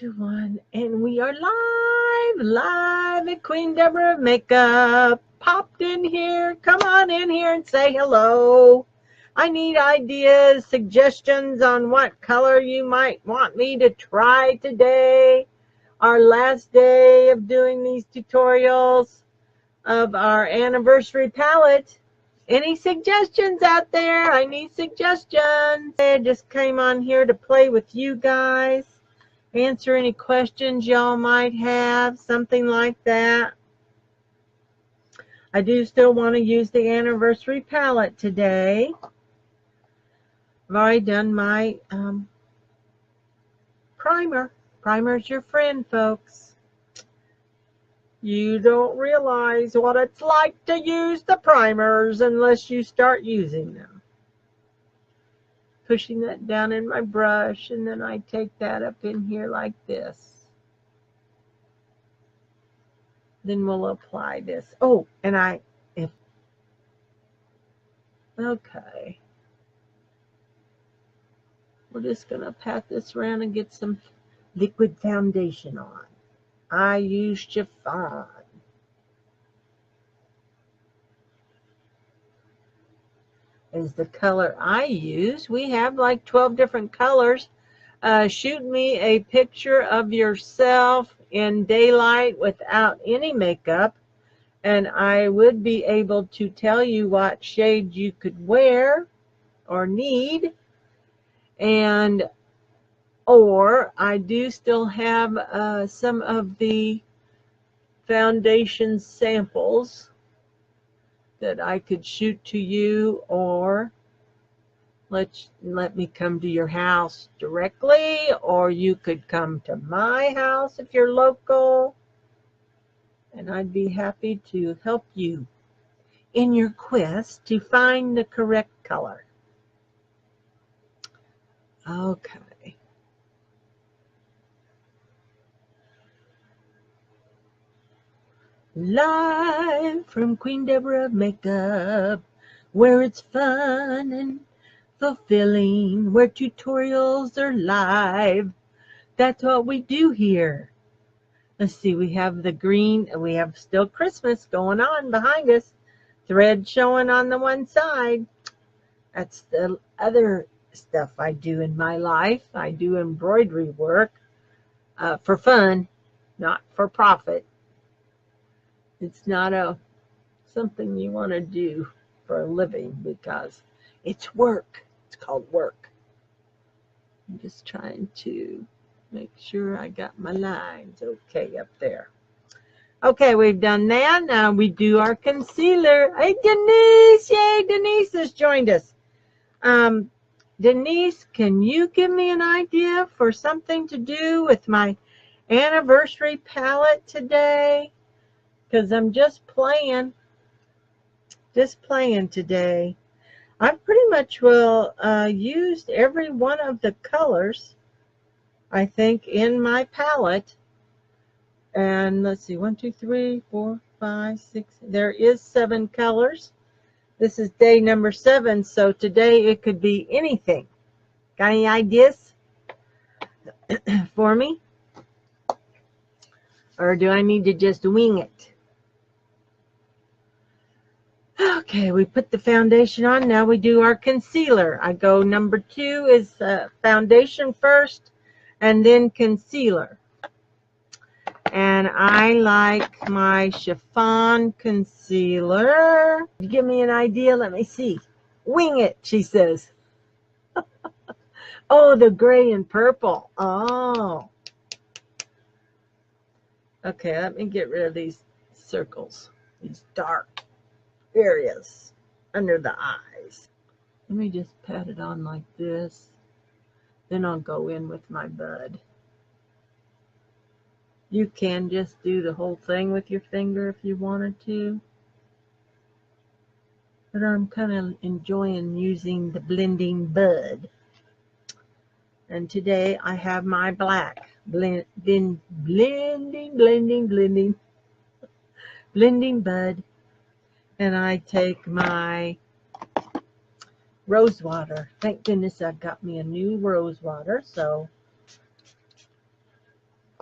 2, 1, and we are live at Queen Deborah Makeup. Popped in here. Come on in here and say hello. I need ideas, suggestions on what color you might want me to try today. Our last day of doing these tutorials of our anniversary palette. Any suggestions out there? I need suggestions. I just came on here to play with you guys. Answer any questions y'all might have, something like that. I do still want to use the anniversary palette today. I've already done my primer. Primer's your friend, folks. You don't realize what it's like to use the primers unless you start using them. Pushing that down in my brush, and then I take that up in here like this. Then we'll apply this. Oh, and okay. We're just going to pat this around and get some liquid foundation on. I use chiffon. Is the color I use. We have like 12 different colors. Shoot me a picture of yourself in daylight without any makeup, and I would be able to tell you what shade you could wear or need. And or I do still have some of the foundation samples that I could shoot to you, or let me come to your house directly, or you could come to my house if you're local, and I'd be happy to help you in your quest to find the correct color. Okay. Live from Queen Deborah Makeup, where it's fun and fulfilling, where tutorials are live. That's what we do here. Let's see, we have the green, and we have still Christmas going on behind us. Thread showing on the one side. That's the other stuff I do in my life. I do embroidery work for fun, not for profit. It's not something you want to do for a living because it's work. It's called work. I'm just trying to make sure I got my lines okay up there. Okay, we've done that. Now we do our concealer. Hey, Denise! Yay, Denise has joined us. Denise, can you give me an idea for something to do with my anniversary palette today? Because I'm just playing today. I've pretty much used every one of the colors, I think, in my palette. And let's see, 1, 2, 3, 4, 5, 6. There is 7 colors. This is day number 7, so today it could be anything. Got any ideas for me? Or do I need to just wing it? Okay, we put the foundation on. Now we do our concealer. I go number 2 is foundation first, and then concealer. And I like my chiffon concealer. Give me an idea. Let me see. Wing it, she says. Oh, the gray and purple. Oh. Okay, let me get rid of these circles, these dark areas under the eyes. Let me just pat it on like this. Then I'll go in with my bud. You can just do the whole thing with your finger if you wanted to. But I'm kind of enjoying using the blending bud. And today I have my black blending bud. And I take my rose water. Thank goodness I got me a new rose water. So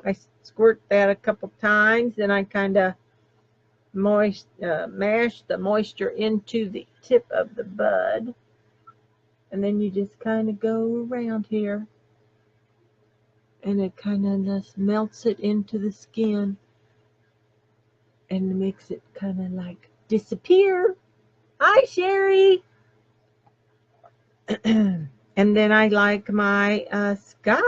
I squirt that a couple times, then I kind of mash the moisture into the tip of the bud, and then you just kind of go around here, and it kind of just melts it into the skin and makes it kind of like disappear. Hi, Sherry. And then I like my Scarlet.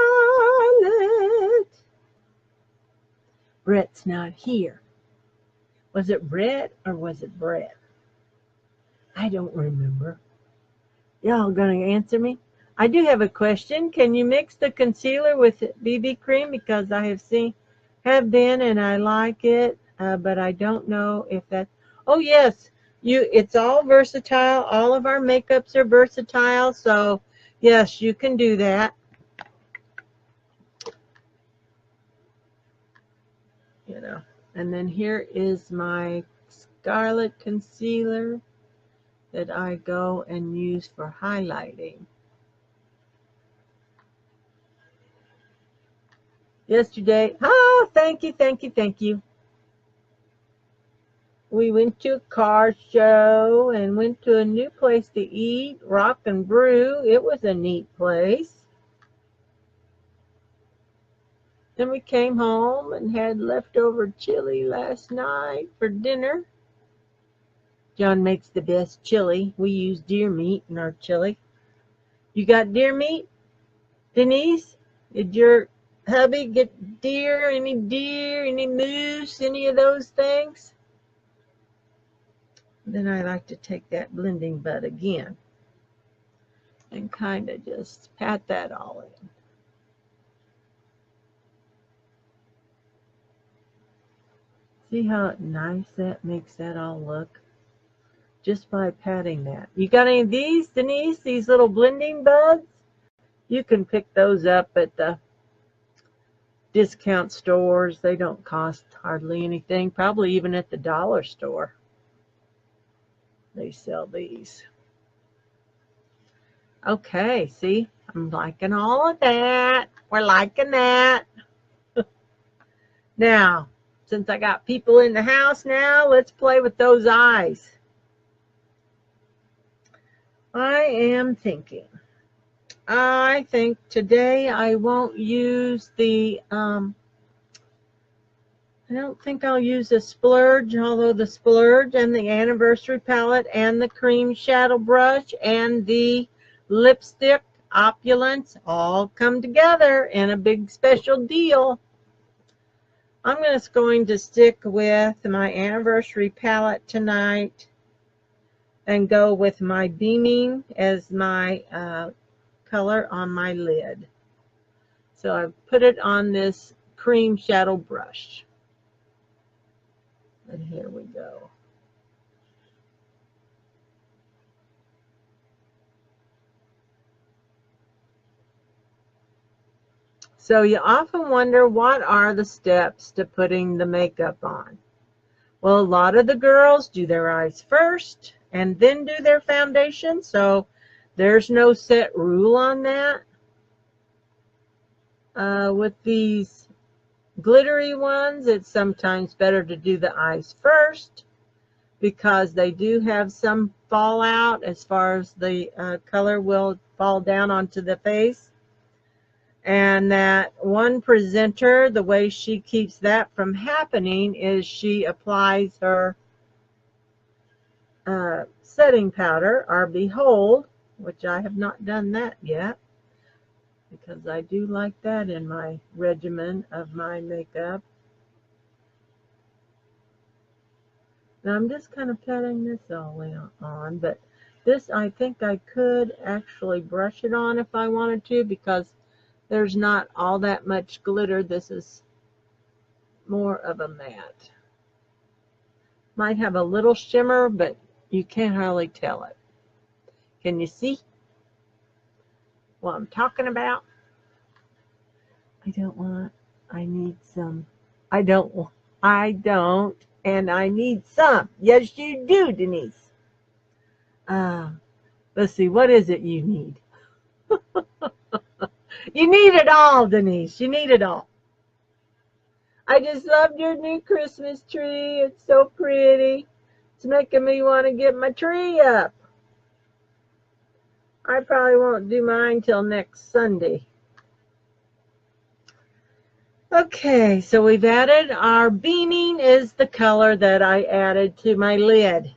Brett's not here. Was it Brett or was it Brett? I don't remember. Y'all gonna answer me? I do have a question. Can you mix the concealer with BB cream? Because I have been, and I like it, but I don't know if that. Oh yes, it's all versatile. All of our makeups are versatile, so yes, you can do that. You know, and then here is my Scarlet concealer that I go and use for highlighting. Yesterday, thank you. We went to a car show and went to a new place to eat, Rock and Brew. It was a neat place. Then we came home and had leftover chili last night for dinner. John makes the best chili. We use deer meat in our chili. You got deer meat, Denise? Did your hubby get deer, any moose, any of those things? Then I like to take that blending bud again and kind of just pat that all in. See how nice that makes that all look? Just by patting that. You got any of these, Denise? These little blending buds? You can pick those up at the discount stores. They don't cost hardly anything. Probably even at the dollar store they sell these. Okay, see? I'm liking all of that. We're liking that. Now, since I got people in the house now, let's play with those eyes. I think today I won't use the, I don't think I'll use a splurge, although the splurge and the anniversary palette and the cream shadow brush and the lipstick opulence all come together in a big special deal. I'm just going to stick with my anniversary palette tonight and go with my Beaming as my color on my lid. So I've put it on this cream shadow brush. And here we go. So you often wonder, what are the steps to putting the makeup on? Well, a lot of the girls do their eyes first and then do their foundation. So there's no set rule on that. With these glittery ones, it's sometimes better to do the eyes first because they do have some fallout as far as the color will fall down onto the face. And that one presenter, the way she keeps that from happening is she applies her setting powder, our Behold, which I have not done that yet because I do like that in my regimen of my makeup. Now I'm just kind of patting this all on, but this I think I could actually brush it on if I wanted to because there's not all that much glitter. This is more of a matte. Might have a little shimmer, but you can't hardly tell it. Can you see what I'm talking about? I need some. I don't, and I need some. Yes, you do, Denise. Let's see, what is it you need? You need it all, Denise. You need it all. I just loved your new Christmas tree. It's so pretty. It's making me want to get my tree up. I probably won't do mine till next Sunday. Okay, so we've added our beaming is the color that I added to my lid.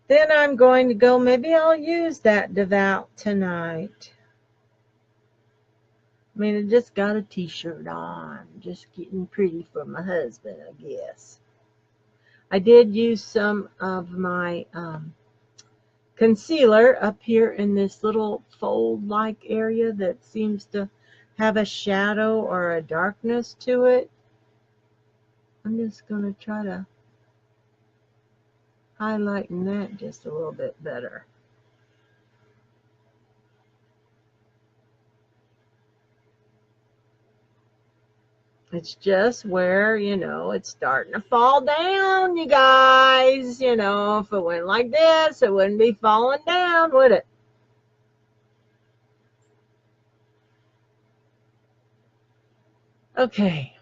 Then I'm going to go, maybe I'll use that Devout tonight. I mean, I just got a t-shirt on, just getting pretty for my husband, I guess. I did use some of my concealer up here in this little fold-like area that seems to have a shadow or a darkness to it. I'm just going to try to highlighten that just a little bit better. It's just where, you know, it's starting to fall down, you guys. You know, if it went like this, it wouldn't be falling down, would it? Okay.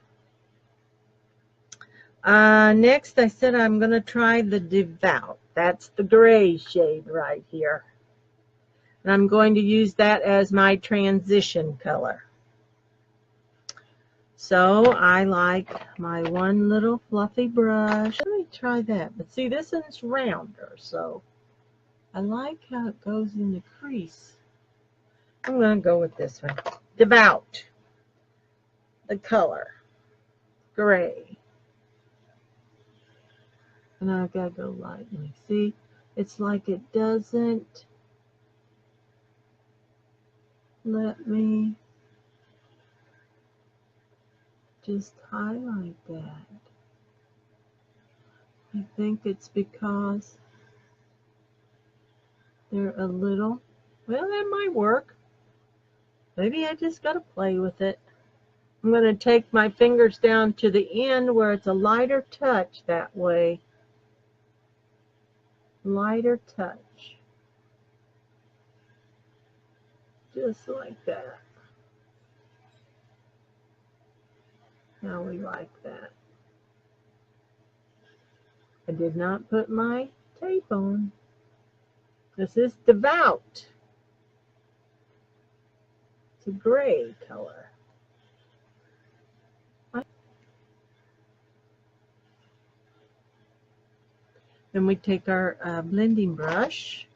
Next, I said I'm going to try the Devout. That's the gray shade right here. And I'm going to use that as my transition color. So I like my one little fluffy brush. Let me try that. But see, this one's rounder, so I like how it goes in the crease. I'm going to go with this one. Devout. The color. Gray. And I gotta go lightly. See, it's like it doesn't let me just highlight that. I think it's because they're a little, well, that might work. Maybe I just gotta play with it. I'm gonna take my fingers down to the end where it's a lighter touch that way. Lighter touch. Just like that. How we like that. I did not put my tape on. This is Devout. It's a gray color. Then we take our blending brush,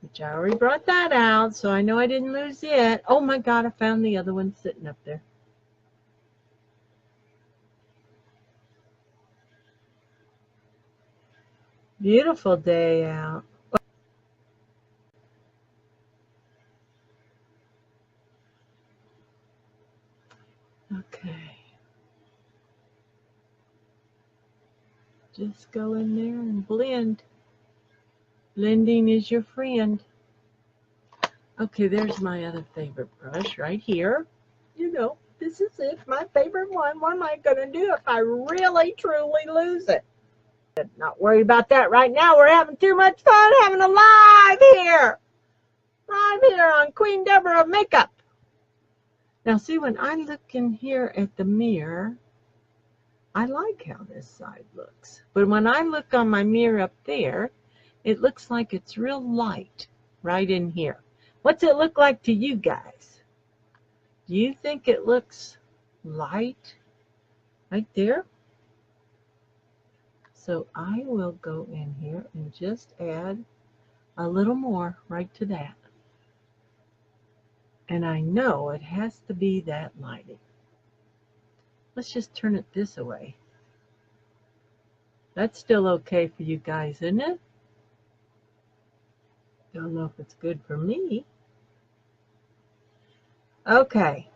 which I already brought that out, so I know I didn't lose it. Oh my God, I found the other one sitting up there. Beautiful day out. Okay. Just go in there and blend. Blending is your friend. Okay, there's my other favorite brush right here. You know, this is it, my favorite one. What am I going to do if I really, truly lose it? Not worried about that right now. We're having too much fun having a live here. Live here on Queen Deborah Makeup. Now see, when I look in here at the mirror, I like how this side looks. But when I look on my mirror up there, it looks like it's real light right in here. What's it look like to you guys? Do you think it looks light right there? So I will go in here and just add a little more right to that. And I know it has to be that lighting. Let's just turn it this way. That's still okay for you guys, isn't it? Don't know if it's good for me. Okay.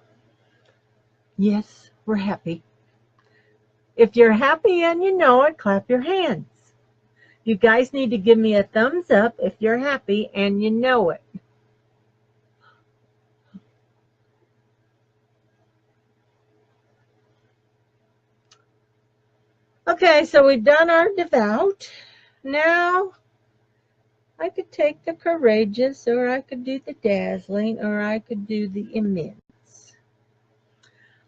Yes, we're happy. If you're happy and you know it, clap your hands. You guys need to give me a thumbs up if you're happy and you know it. Okay, so we've done our Devout. Now, I could take the Courageous, or I could do the Dazzling, or I could do the Immense.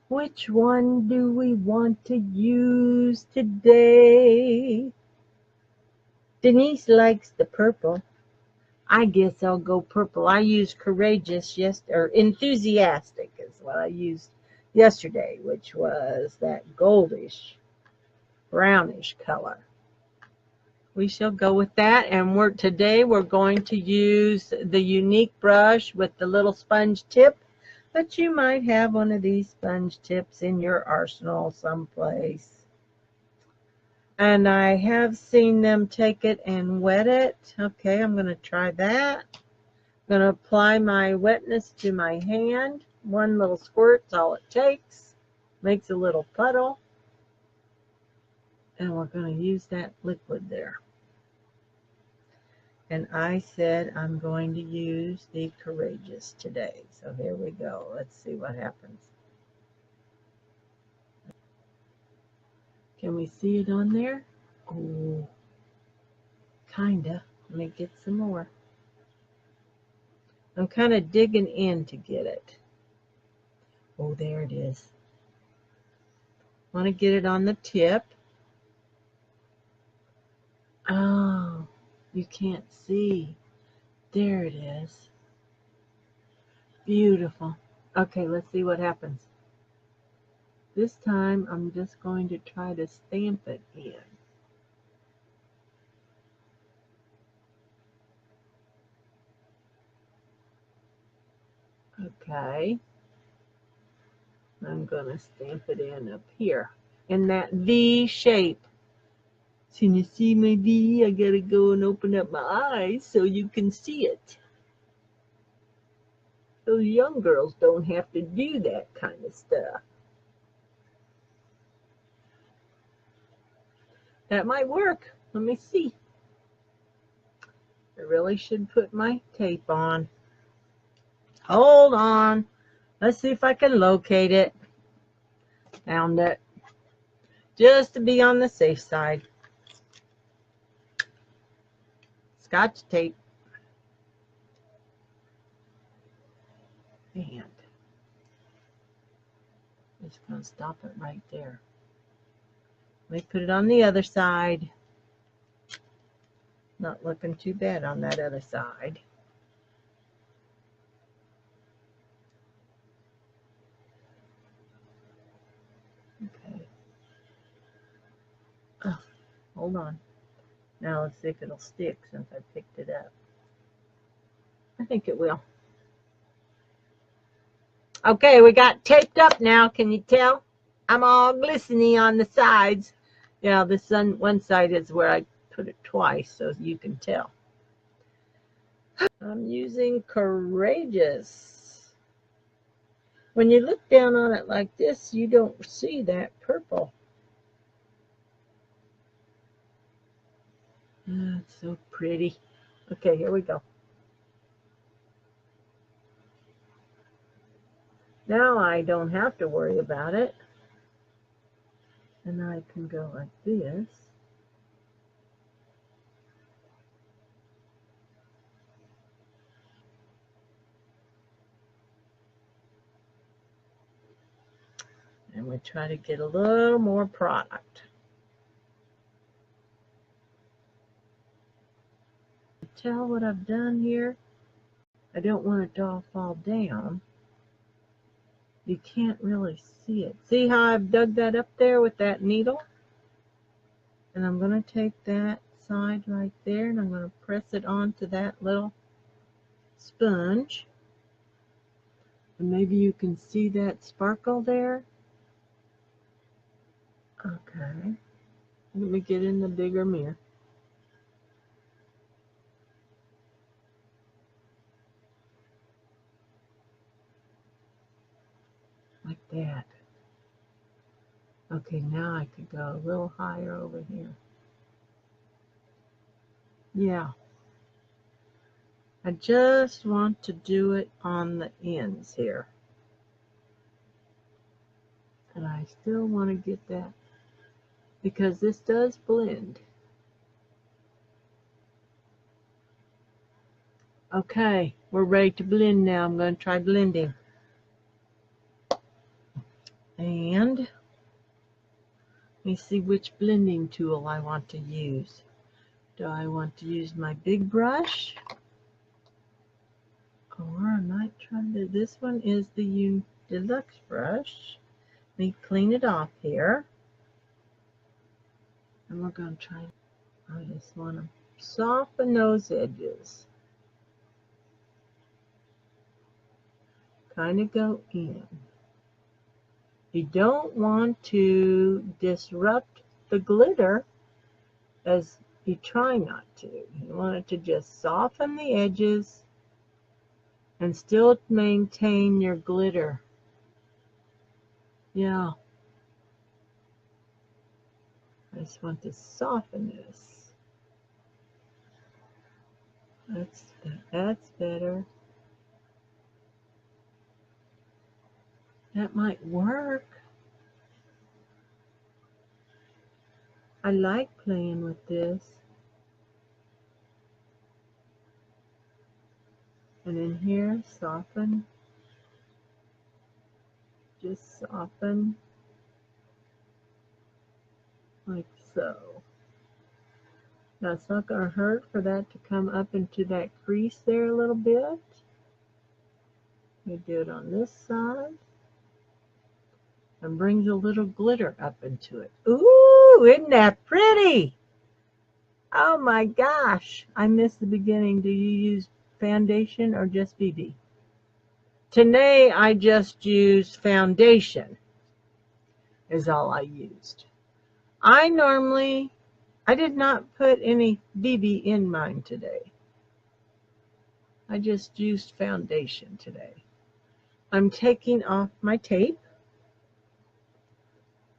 Which one do we want to use today? Denise likes the purple. I guess I'll go purple. I used courageous or enthusiastic is what I used yesterday, which was that goldish, brownish color. We shall go with that, and today we're going to use the Younique brush with the little sponge tip, but you might have one of these sponge tips in your arsenal someplace. And I have seen them take it and wet it. Okay, I'm going to try that. I'm going to apply my wetness to my hand. One little squirt's all it takes. Makes a little puddle. And we're going to use that liquid there. And I said I'm going to use the Courageous today. So here we go. Let's see what happens. Can we see it on there? Oh, kinda. Let me get some more. I'm kind of digging in to get it. Oh, there it is. Want to get it on the tip. Oh, you can't see. There it is. Beautiful. Okay, let's see what happens. This time I'm just going to try to stamp it in. Okay. I'm going to stamp it in up here in that V shape. Can you see my V? I got to go and open up my eyes so you can see it. Those young girls don't have to do that kind of stuff. That might work. Let me see. I really should put my tape on. Hold on. Let's see if I can locate it. Found it. Just to be on the safe side. Scotch tape. And I'm just going to stop it right there. Let me put it on the other side. Not looking too bad on that other side. Okay. Oh, hold on. Now let's see if it'll stick since I picked it up. I think it will. Okay, we got taped up now. Can you tell? I'm all glistening on the sides. Yeah, this one side is where I put it twice, so you can tell. I'm using Courageous. When you look down on it like this, you don't see that purple. Oh, it's so pretty. Okay, here we go. Now I don't have to worry about it. And I can go like this. And we try to get a little more product. Tell what I've done here? I don't want it to all fall down. You can't really see it. See how I've dug that up there with that needle? And I'm going to take that side right there and I'm going to press it onto that little sponge. And maybe you can see that sparkle there. Okay. Let me get in the bigger mirror. Like that. Okay, now I could go a little higher over here. Yeah. I just want to do it on the ends here. And I still want to get that because this does blend. Okay, we're ready to blend now. I'm going to try blending. And let me see which blending tool I want to use. Do I want to use my big brush? Or I might try this one is the deluxe brush. Let me clean it off here. And we're going to try, I just want to soften those edges. Kind of go in. You don't want to disrupt the glitter, as you try not to. You want it to just soften the edges and still maintain your glitter. Yeah. I just want to soften this. That's better. That might work. I like playing with this. And in here, soften. Just soften. Like so. Now it's not going to hurt for that to come up into that crease there a little bit. You do it on this side. And brings a little glitter up into it. Ooh, isn't that pretty? Oh my gosh. I missed the beginning. Do you use foundation or just BB? Today I just used foundation is all I used. I did not put any BB in mine today. I just used foundation today. I'm taking off my tape.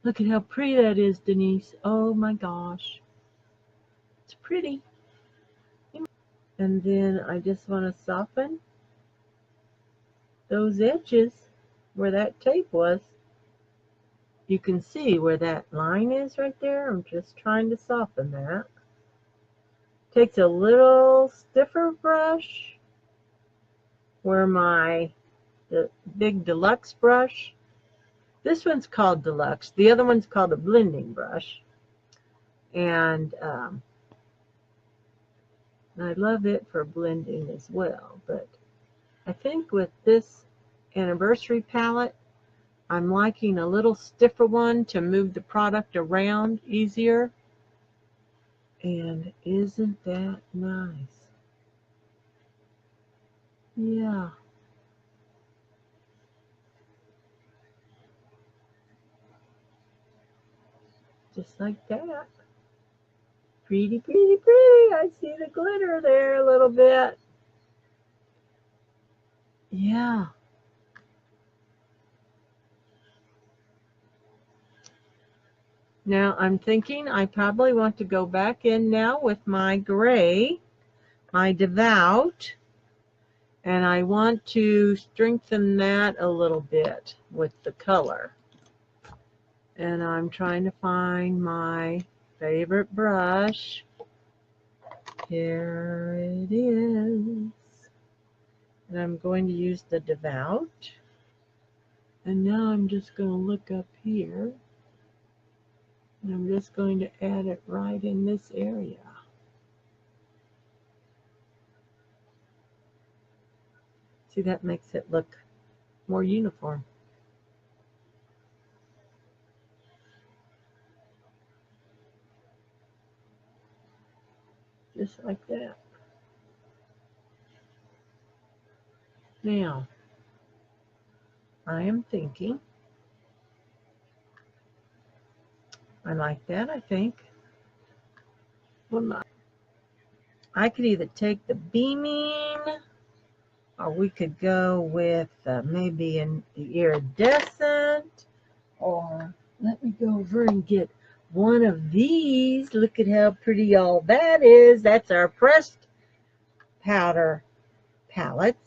Look at how pretty that is, Denise. Oh my gosh. It's pretty. And then I just want to soften those edges where that tape was. You can see where that line is right there. I'm just trying to soften that. Takes a little stiffer brush where the big deluxe brush. This one's called deluxe. The other one's called a blending brush. And I love it for blending as well. But I think with this anniversary palette, I'm liking a little stiffer one to move the product around easier. And isn't that nice? Yeah. Just like that. Pretty, pretty, pretty. I see the glitter there a little bit. Yeah. Now I'm thinking I probably want to go back in now with my gray, my Devout, and I want to strengthen that a little bit with the color. And I'm trying to find my favorite brush. Here it is. And I'm going to use the Devout. And now I'm just going to look up here. And I'm just going to add it right in this area. See, that makes it look more uniform. Just like that. Now, I am thinking, I like that, I think. Well, I could either take the beaming, or we could go with maybe the iridescent, or let me go over and get one of these. Look at how pretty all that is. That's our pressed powder palettes.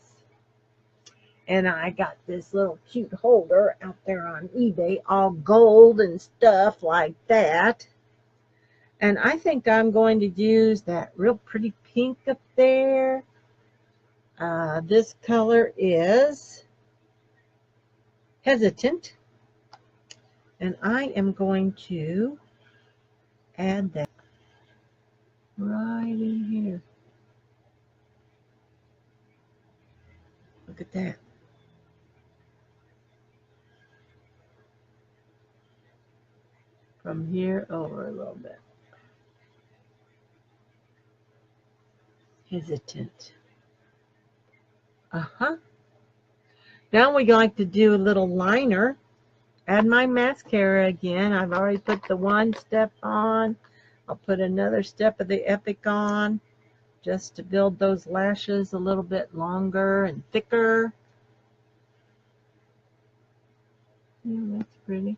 And I got this little cute holder out there on eBay, all gold and stuff like that. And I think I'm going to use that real pretty pink up there. This color is Hesitant. And I am going to add that right in here. Look at that. From here over a little bit. Hesitant. Now we like to do a little liner. Add my mascara again. I've already put the one step on. I'll put another step of the Epic on just to build those lashes a little bit longer and thicker. Yeah, that's pretty.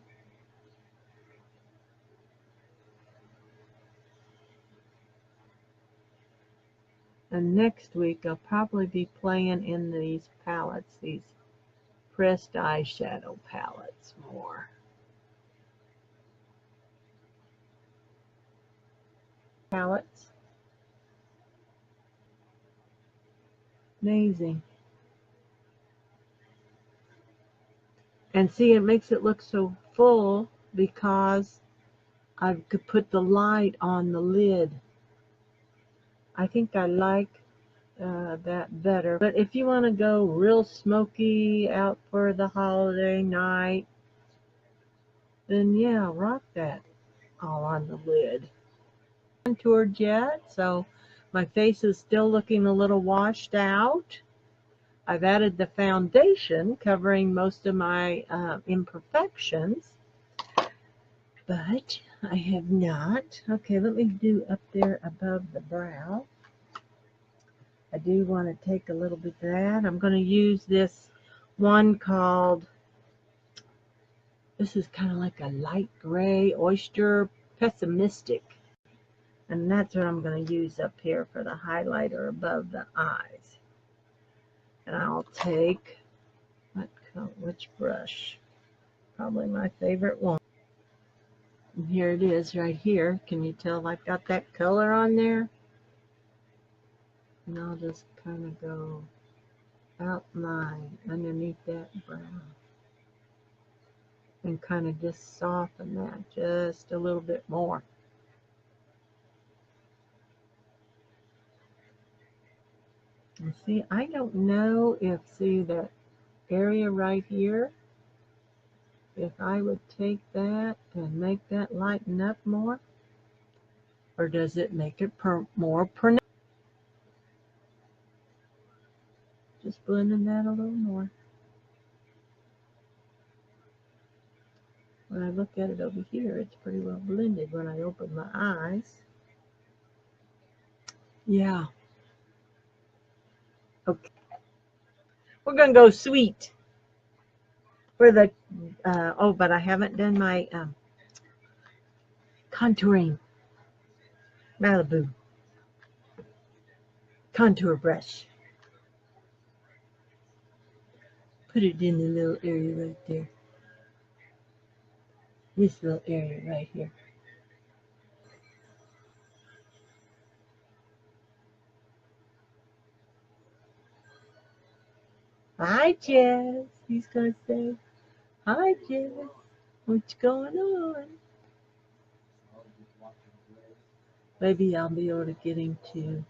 And next week I'll probably be playing in these palettes, these pressed eyeshadow palettes more. Palettes. Amazing. And see, it makes it look so full because I could put the light on the lid. I think I like that better. But if you want to go real smoky out for the holiday night, then yeah, rock that all on the lid. Contoured yet, so my face is still looking a little washed out. I've added the foundation covering most of my imperfections, but I have not. Okay, let me do up there above the brow. I do want to take a little bit of that. I'm going to use this one called, this is kind of like a light gray oyster pessimistic. And that's what I'm going to use up here for the highlighter above the eyes. And I'll take, which brush? Probably my favorite one. And here it is right here. Can you tell I've got that color on there? And I'll just kind of go outline underneath that brown. And kind of just soften that just a little bit more. And see, I don't know if, see that area right here, if I would take that and make that lighten up more, or does it make it more pronounced? Just blending that a little more. When I look at it over here, it's pretty well blended when I open my eyes. Yeah. Okay. We're going to go sweet for the, oh, but I haven't done my contouring Malibu contour brush. Put it in the little area right there. This little area right here. Hi, Jess. He's going to say, hi, Jess. What's going on? Maybe I'll be able to get him to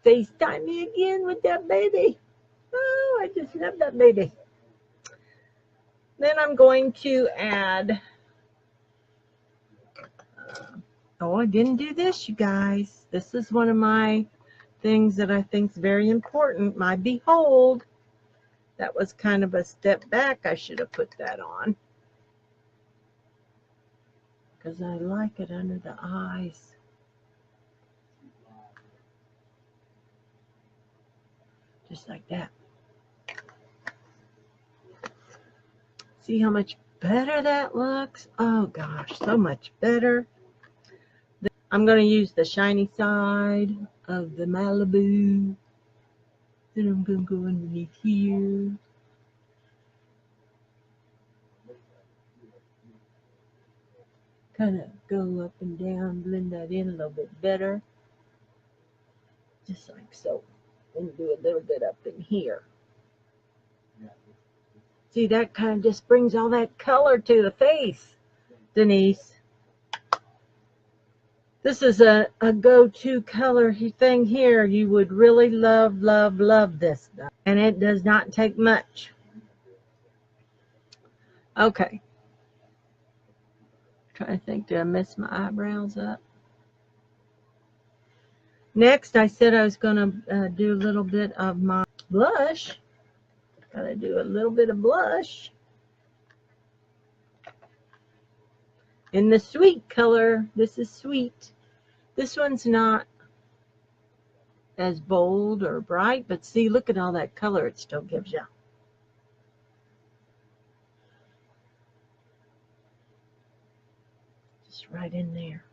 FaceTime me again with that baby. Oh, I just love that baby. Then I'm going to add, oh, I didn't do this, you guys. This is one of my things that I think is very important. My Behold. That was kind of a step back. I should have put that on, because I like it under the eyes. Just like that. See how much better that looks? Oh gosh, so much better. I'm going to use the shiny side of the Malibu. Then I'm going to go underneath here. Kind of go up and down, blend that in a little bit better. Just like so. And do a little bit up in here. See, that kind of just brings all that color to the face, Denise. This is a go-to color thing here. You would really love, love, love this stuff. And it does not take much. Okay. Trying to think, did I mess my eyebrows up? Next, I said I was going to do a little bit of my blush. Gotta do a little bit of blush. In the sweet color. This is sweet. This one's not as bold or bright, but see, look at all that color it still gives you. Just right in there.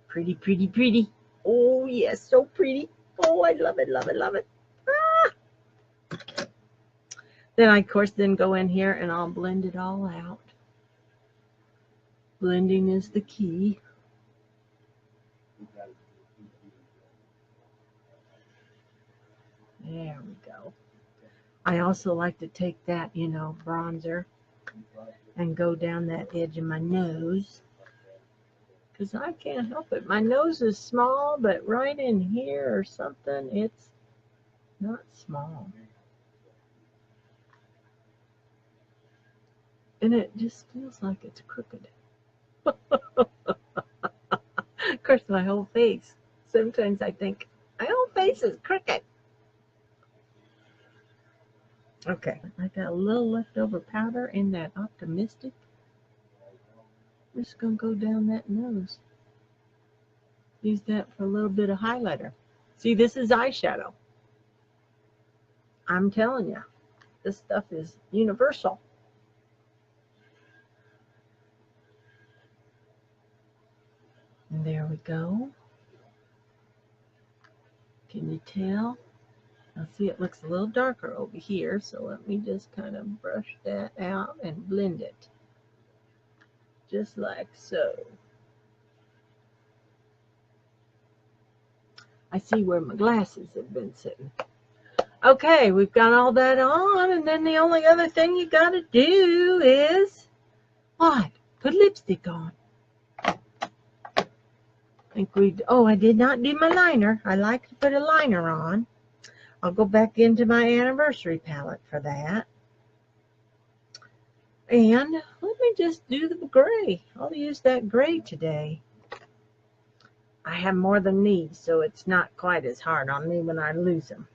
Pretty, pretty, pretty. Oh, yes, so pretty. Oh, I love it, love it, love it. Ah! Then I, of course, then go in here and I'll blend it all out. Blending is the key. There we go. I also like to take that, you know, bronzer and go down that edge of my nose. Because I can't help it. My nose is small, but right in here or something, it's not small. And it just feels like it's crooked. Of course, my whole face. Sometimes I think, my whole face is crooked. Okay, I got a little leftover powder in that Optimistic. I'm just going to go down that nose. Use that for a little bit of highlighter. See, this is eyeshadow. I'm telling you, this stuff is universal. And there we go. Can you tell? Now see, it looks a little darker over here, so let me just kind of brush that out and blend it. Just like so. I see where my glasses have been sitting. Okay, we've got all that on, and then the only other thing you got to do is what? Put lipstick on. I did not do my liner. I like to put a liner on. I'll go back into my anniversary palette for that. And let me just do the gray. I'll use that gray today. I have more than these, so it's not quite as hard on me when I lose them.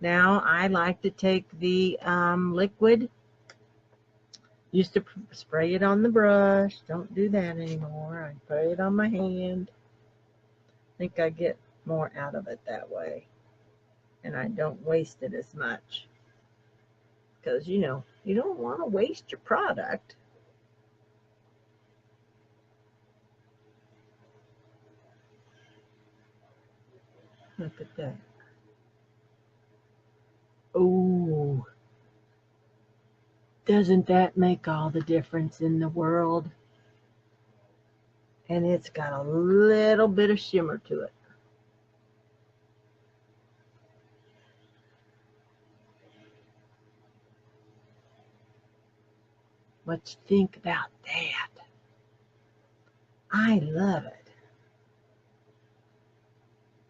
Now, I like to take the liquid. Used to spray it on the brush. Don't do that anymore. I spray it on my hand. I think I get more out of it that way. And I don't waste it as much. Because, you know, you don't want to waste your product. Look at that. Oh, doesn't that make all the difference in the world? And it's got a little bit of shimmer to it. What you think about that? I love it.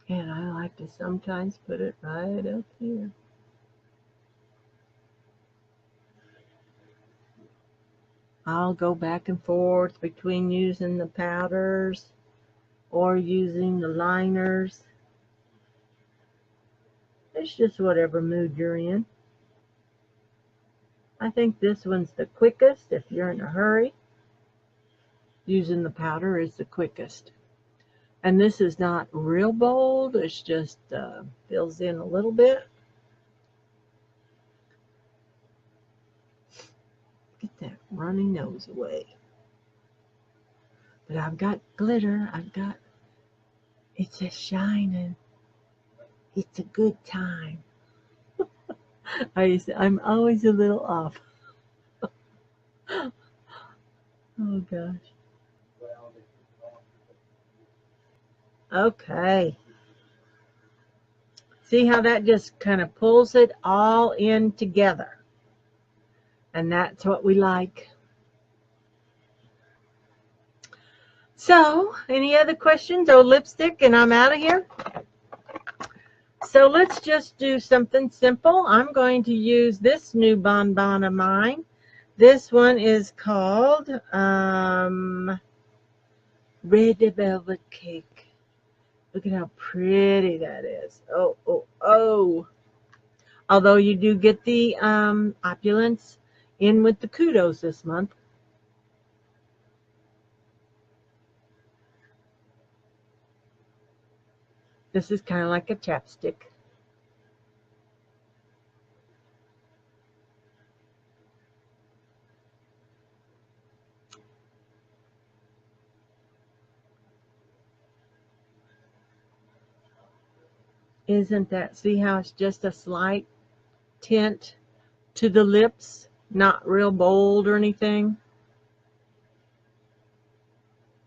And I like to sometimes put it right up here. I'll go back and forth between using the powders or using the liners. It's just whatever mood you're in. I think this one's the quickest if you're in a hurry. Using the powder is the quickest. And this is not real bold. It's just fills in a little bit. Get that runny nose away. But I've got glitter. It's a shining. It's a good time. I'm always a little off. Oh gosh. Okay. See how that just kind of pulls it all in together. And that's what we like. So, any other questions? Oh, lipstick, and I'm out of here. So let's just do something simple. I'm going to use this new bonbon of mine. This one is called Red Velvet Cake. Look at how pretty that is. Oh, oh, oh. Although you do get the opulence in with the KUDOS this month. This is kind of like a chapstick. Isn't that, see how it's just a slight tint to the lips, not real bold or anything?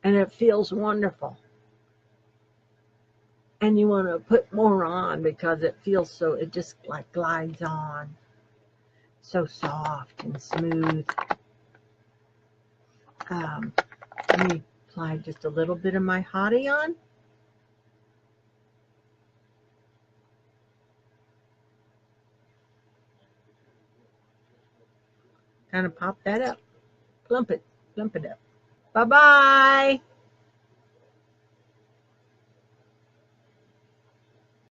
And it feels wonderful. And you want to put more on because it feels so, it just like glides on. So soft and smooth. Let me apply just a little bit of my hottie on. Kind of pop that up. Plump it up. Bye-bye.